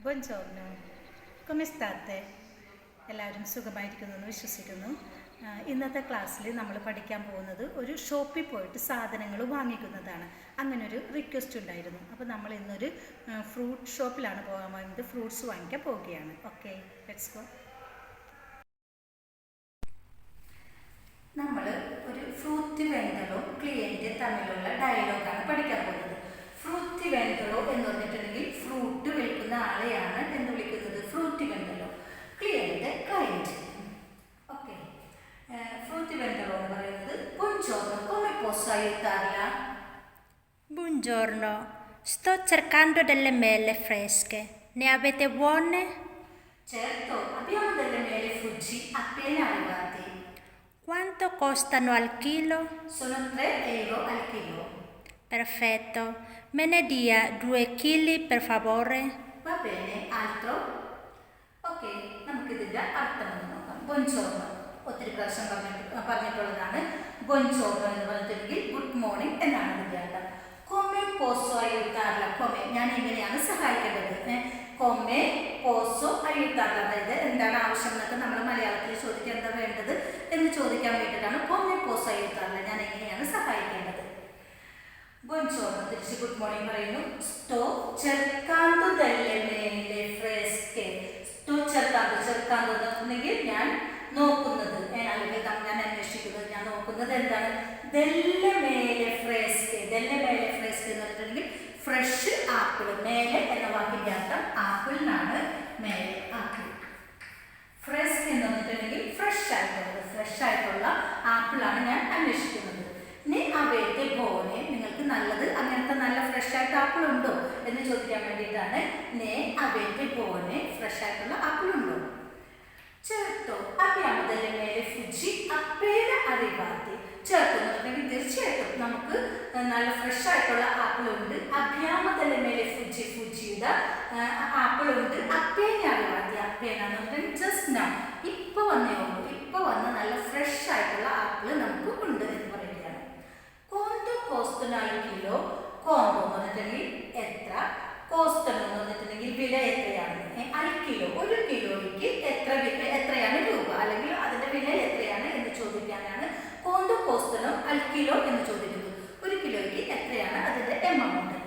Buongiorno, come state? എല്ലാവരും സുഖമായിരിക്കുന്നെന്ന് വിശ്വസിക്കുന്നു. ഇന്നത്തെ ക്ലാസ്സിൽ നമ്മൾ പഠിക്കാൻ പോകുന്നത് ഒരു ഷോപ്പിൽ പോയിട്ട് സാധനങ്ങൾ വാങ്ങിക്കുന്നതാണ്. അങ്ങനൊരു റിക്വസ്റ്റ് ഉണ്ടായിരുന്നു. അപ്പോൾ നമ്മൾ ഇന്നൊരു ഫ്രൂട്ട് ഷോപ്പിലാണ് പോകാൻ പോകുന്നത്. ഫ്രൂട്ട്സ് വാങ്ങിക്കാൻ പോവുകയാണ്. Okay, let's go. നമ്മൾ ഒരു ഫ്രൂത്തി വെൻഡറോ ക്ലിയൻറ്റ് തമ്മിലുള്ള ഡയലോഗാണ് പഠിക്കാൻ പോകുന്നത്. ഫ്രൂത്തി വെൻഡറോ എന്ന് പറഞ്ഞിട്ടുണ്ടെങ്കിൽ ഫ്രൂട്ട് വിൽക്കുന്ന ആളെയാണ് എന്ന് വിളിക്കുന്നത് ഫ്രൂത്തി വെൻഡറോ. ക്ലിയൻറ്റ് ക്ലയൻറ്റ്. ഓക്കെ, ഫ്രൂത്തി വെൻഡറോ എന്ന് പറയുന്നത് buongiorno, come posso aiutarla? Buongiorno, sto cercando delle mele fresche. Ne avete buone? Certo, abbiamo delle mele Fuji appena arrivate. Quanto costano al chilo? Sono 3 euro al chilo. Perfetto, me ne dia 2 chili per favore. Va bene, altro? Ok, നമുക്കിതിൻ്റെ അർത്ഥം ഒന്ന് നോക്കാം. ബൊൻചോർണോ ഒത്തിരി പ്രാവശ്യം പറഞ്ഞിട്ടുള്ളതാണ്. ബൊൻചോർണോ എന്ന് പറഞ്ഞിട്ടുണ്ടെങ്കിൽ good morning എന്നാണ് ഇതിൻ്റെ അർത്ഥം. കൊമെ പോസോ അയ്യുത്താറില്ല. കൊമെ ഞാൻ എങ്ങനെയാണ് സഹായിക്കേണ്ടത്? കൊമെ പോസോ അയ്യുത്താറില്ല, അതായത് എന്താണ് ആവശ്യം എന്നൊക്കെ നമ്മൾ മലയാളത്തിൽ ചോദിക്കാൻ എന്താ വേണ്ടത് എന്ന് ചോദിക്കാൻ വേണ്ടിയിട്ടാണ് കൊമെ പോസോ അയ്യുത്താറില്ല, ഞാൻ എങ്ങനെയാണ് സഹായിക്കേണ്ടത്. ബൊൻചോർണോ തിരിച്ച് ഗുഡ് മോർണിംഗ് പറയുന്നു. sto cercando delle mele fresche. sto cercando എന്നുണ്ടെങ്കിൽ ഞാൻ നോക്കുന്നത്, അല്ലെങ്കിൽ ഞാൻ അന്വേഷിക്കുന്നത്, ഞാൻ നോക്കുന്നത് എന്താണ്? delle mele fresche. delle mele fresche എന്ന് പറഞ്ഞിട്ടുണ്ടെങ്കിൽ ഫ്രഷ് ആപ്പിൾ. മേലെ എന്ന വാക്കിന്റെ അർത്ഥം ആപ്പിൾ എന്നാണ്. മേലെ ആപ്പിൾ. ഫ്രഷ് എന്ന് പറഞ്ഞിട്ടുണ്ടെങ്കിൽ ഫ്രഷ് ആയിട്ടുള്ള ആപ്പിളാണ് ഞാൻ അന്വേഷിക്കുന്നത്. നെ അവയത്തെ ബോനെ, നിങ്ങൾക്ക് നല്ലത് അങ്ങനത്തെ നല്ല ഫ്രഷ് ആയിട്ട് ആപ്പിൾ ഉണ്ടോ എന്ന് ചോദിക്കാൻ വേണ്ടിയിട്ടാണ് നെ അവയത്തെ ബോനെ, ഫ്രഷ് ആയിട്ടുള്ള ആപ്പിൾ ഉണ്ടോ. ചേർത്തോ abbiamo delle mele Fuji appena arrivate. ചേർത്തോ എന്ന് പറഞ്ഞിട്ടുണ്ടെങ്കിൽ തീർച്ചയായിട്ടും നമുക്ക് നല്ല ഫ്രഷ് ആയിട്ടുള്ള ആപ്പിൾ ഉണ്ട്. abbiamo delle mele Fuji, ഫുജിയുടെ ആപ്പിൾ ഉണ്ട്. appena arrivate, appena എന്ന് പറഞ്ഞിട്ടുണ്ടെങ്കിൽ ജസ്റ്റ് നൗ, ഇപ്പോൾ വന്നേ ഉള്ളൂ, ഇപ്പോൾ വന്ന നല്ല ഫ്രഷ് ആയിട്ടുള്ള ആപ്പിൾ നമുക്ക് ഉണ്ട് എന്ന് പറയുകയാണ്. quanto costano al chilo? quanto എന്ന് പറഞ്ഞിട്ടുണ്ടെങ്കിൽ എത്ര, കോസ്റ്റൻ എന്ന് പറഞ്ഞിട്ടുണ്ടെങ്കിൽ വില എത്രയാണ്. അൽ കിലോ, ഒരു കിലോയ്ക്ക് എത്രയാണ് രൂപ, അല്ലെങ്കിൽ അതിന്റെ വില എത്രയാണ് എന്ന് ചോദിക്കാനാണ് quanto costano al chilo എന്ന് ചോദിക്കുന്നത്. ഒരു കിലോയ്ക്ക് എത്രയാണ് അതിന്റെ amount.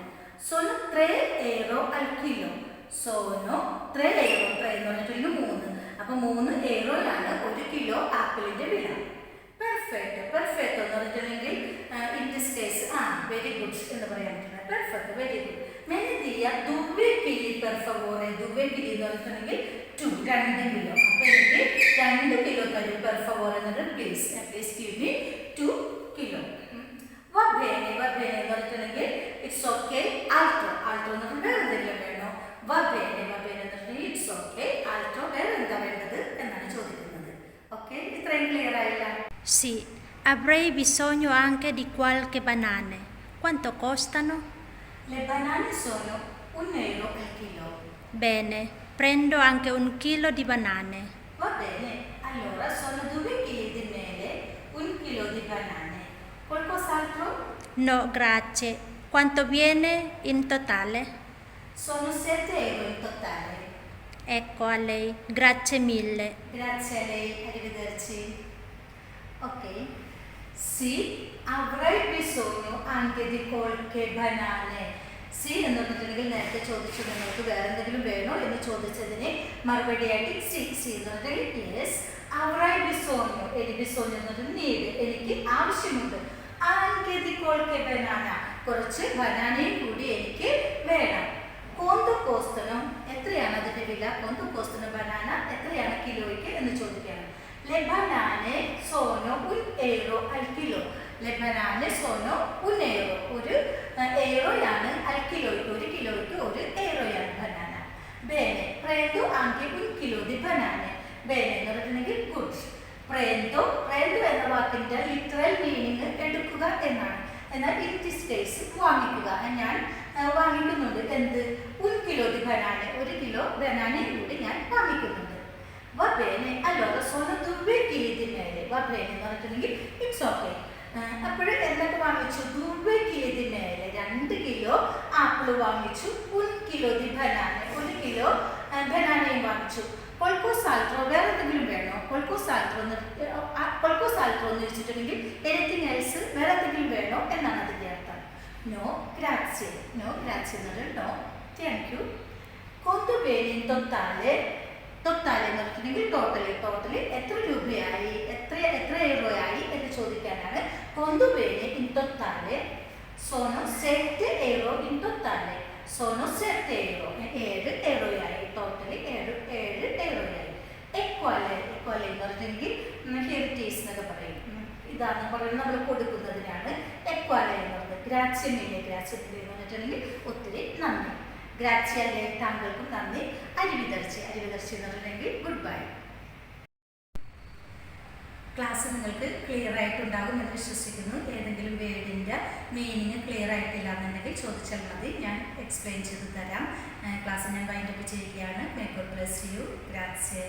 sono 3 euro al chilo. sono 3 euro, 3 എന്ന് പറഞ്ഞിട്ടുണ്ടെങ്കിൽ 3, അപ്പൊ 3 euroയാണ് ഒരു കിലോ ആപ്പിളിന്റെ വില. പെർഫെക്റ്റ്. പെർഫെക്റ്റ് എന്ന് പറഞ്ഞിട്ടുണ്ടെങ്കിൽ in this case very good എന്ന് പറയാൻ പറ്റുന്നത്. Perfect, very good. മെനി ദിയ 2 കിലി പെർ ഫവോറെ. 2 കിലി എന്ന് പറഞ്ഞിട്ടുണ്ടെങ്കിൽ 2 കിലോ. അപ്പൊ എനിക്ക് 2 കിലോ തരൂ പെർ ഫവോർ എന്നിട്ട് പ്ലീസ് ഗിവ് മീ 2 കിലോ. വാ ബേനെ എന്ന് പറഞ്ഞിട്ടുണ്ടെങ്കിൽ ഇറ്റ്സ് ഓക്കെ. ആൾട്ടോ എന്ന് പറഞ്ഞാൽ വേറെ എന്തെങ്കിലും വേണോ? വാ ബേനെ എന്ന് പറഞ്ഞിട്ടുണ്ടെങ്കിൽ ഇറ്റ്സ് ഓക്കെ. ആൾട്ടോ വേറെ എന്താ വേണ്ടത് എന്നാണ് ചോദിക്കുന്നത്. ഓക്കെ, ഇത്രയും ക്ലിയർ ആയില്ല? Sì, avrei bisogno anche di qualche banane. Quanto costano? Le banane sono 1 euro al chilo. Bene, prendo anche 1 chilo di banane. Va bene, allora sono 2 chili di mele, 1 chilo di banane. Qualcos'altro? No, grazie. Quanto viene in totale? Sono 7 euro in totale. Ecco a lei, grazie mille. Grazie a lei, arrivederci. Ok, sì, avrei bisogno anche di qualche banane. C എന്ന് പറഞ്ഞിട്ടുണ്ടെങ്കിൽ നേരത്തെ ചോദിച്ചു നിങ്ങൾക്ക് വേറെ എന്തെങ്കിലും വേണോ എന്ന് ചോദിച്ചതിന് മറുപടിയായിട്ട് സി എന്ന് പറഞ്ഞിട്ടുണ്ടെങ്കിൽ യെസ്. അവറായി ബിസോഞ്ഞോ, എനിക്ക് ബിസോഞ്ഞോ എന്ന് പറഞ്ഞിട്ട് നീഡ്, എനിക്ക് ആവശ്യമുണ്ട്. ആൻകെ ദി ക്വാൾക്കെ ബനാന, കുറച്ച് ബനാനയും കൂടി എനിക്ക് വേണം. quanto costano, എത്രയാണ് അതിന്റെ വില? quanto costano banana, എത്രയാണ് കിലോയ്ക്ക് എന്ന് ചോദിക്കുകയാണ്. le banane sono 1 euro al chilo. le banane sono 1 euro, ഒരു എയ്റോയാണ് അൽ കിലോയ്ക്ക്, ഒരു കിലോയ്ക്ക് 1 എയ്റോയാണ് banana. bene, prendo anche 1 chilo di banane. bene എന്ന് പറഞ്ഞിട്ടുണ്ടെങ്കിൽ ഗുഡ്. prendo എന്ന വാക്കിന്റെ ലിറ്ററൽ മീനിങ് എടുക്കുക എന്നാണ്. എന്നാൽ ഇൻ ദിസ് കേസ് വാങ്ങിക്കുക, ഞാൻ വാങ്ങിക്കുന്നുണ്ട്. എന്ത്? 1 കിലോ di banane, 1 കിലോ ബനാനയും കൂടി ഞാൻ വാങ്ങിക്കുന്നുണ്ട്. va bene, allora sono 2 chili di mele. va bene എന്ന് പറഞ്ഞിട്ടുണ്ടെങ്കിൽ ഇറ്റ്സ് ഓക്കെ. അപ്പോൾ എന്തൊക്കെ വാങ്ങിച്ചു? 2 kilo di mele, 2 kilo apple വാങ്ങിച്ചു. 1 കിലോ di banane, 1 കിലോ വാങ്ങിച്ചു. കൊൽക്കോസാൽത്രോ വേറെ എന്തെങ്കിലും വേണോ? കൊൽക്കോസാൽത്രോ എന്ന് ചോദിച്ചിട്ടുണ്ടെങ്കിൽ എനിത്തിങ് എൽസ് വേറെ എന്തെങ്കിലും വേണോ എന്നാണ് അതിൻ്റെ അർത്ഥം. നോ ഗ്രാzie. നോ ഗ്രാzie എന്ന് പറഞ്ഞാൽ നോ താങ്ക് യു. കൊന്തു ബേനി തൊത്താലെ തൊത്താലെ എന്ന് പറഞ്ഞിട്ടുണ്ടെങ്കിൽ ടോട്ടലി എത്ര രൂപയായി, എത്ര എയ്റോയായി എന്ന് ചോദിക്കാനാണ് കൊന്തു ബേനി ഇൻ തൊത്താലെ. സോനോ 7 euro in totale. Sono 7 euro. 7 euroയായി. ടോട്ടലി 7 euroയായി. എക്വലെ എന്ന് പറഞ്ഞെങ്കിൽ ഹെറിറ്റേജ് എന്നൊക്കെ പറയും. ഇതാണ് പറയുന്നത്, നമ്മൾ കൊടുക്കുന്നതിനാണ് എക്വലെ എന്ന് പറയുന്നത്. ഗ്രാച്ചിയമില്ലേ എന്ന് പറഞ്ഞിട്ടുണ്ടെങ്കിൽ ഒത്തിരി നന്ദി. ഗ്രാച്ചിയല്ലേ താങ്കൾക്കും നന്ദി. അരിവിതർച്ചി എന്ന് പറഞ്ഞിട്ടുണ്ടെങ്കിൽ ഗുഡ് ബൈ. ക്ലാസ് നിങ്ങൾക്ക് ക്ലിയർ ആയിട്ടുണ്ടാകും എന്ന് വിശ്വസിക്കുന്നു. ഏതെങ്കിലും വേർഡിൻ്റെ മീനിങ് ക്ലിയർ ആയിട്ടില്ല എന്നുണ്ടെങ്കിൽ ചോദിച്ചാൽ മതി, ഞാൻ എക്സ്പ്ലെയിൻ ചെയ്ത് തരാം. ക്ലാസ് ഞാൻ വൈൻഡപ്പ് ചെയ്യുകയാണ്. May God bless you. ഗ്രാzie.